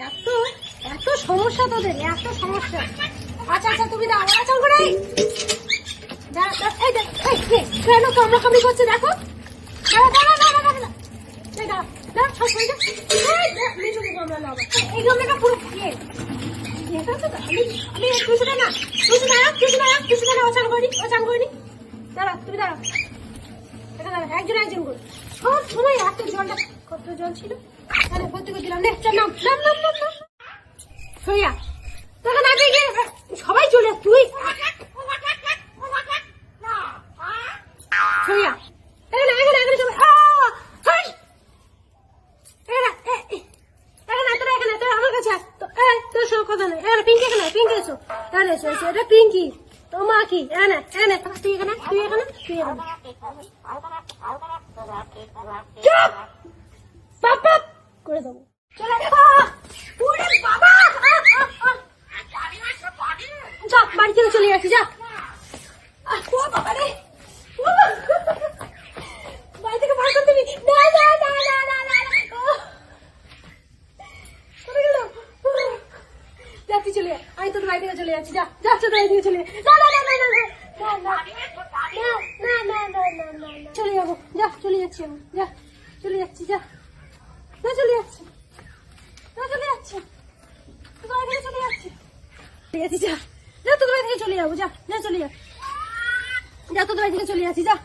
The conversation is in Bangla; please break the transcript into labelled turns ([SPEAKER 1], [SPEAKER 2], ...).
[SPEAKER 1] এত এত সমস্যা তোদের, এত সমস্যা। আচ্ছা আচ্ছা তুমি দাও, আচ্ছা করে কেন কামড়াকামড়ি করছে দেখো। এই গামলাটা পুরো একজন একজন করে সব সময় এত জলটা, কত জল ছিল ভর্তি করে দিলাম। সইয়া তখন আগে গিয়ে সবাই চলে তুই সইয়া কথা নেই। পিঙ্কি এখানে, পিঙ্কি এসো, এসো এসো, এটা পিঙ্কি তো মা কি এনে এনে তুই এখানে, তুই এখানে, তুই এখানে করে দেবো। চলে বাবা যা বাড়ি থেকে চলে আসি, যা বাবা রে বাড়ি থেকে বার করে দিবি। যাচ্ছি চলে, আমি তোর বাড়ি থেকে চলে যাচ্ছি, যা যাচ্ছ তোর বাড়ি থেকে চলে চলে যাবো, যা চলে যাচ্ছি আমি, যা চলে যাচ্ছি, যা না চলে যাচ্ছি, না চলে যাচ্ছি তোর বাড়ি থেকে চলে যাচ্ছি, যা যা তোর বাড়ি থেকে চলে যাবো, যা যা চলে যা, যা তোর বাড়ি থেকে চলে যাচ্ছি, যা।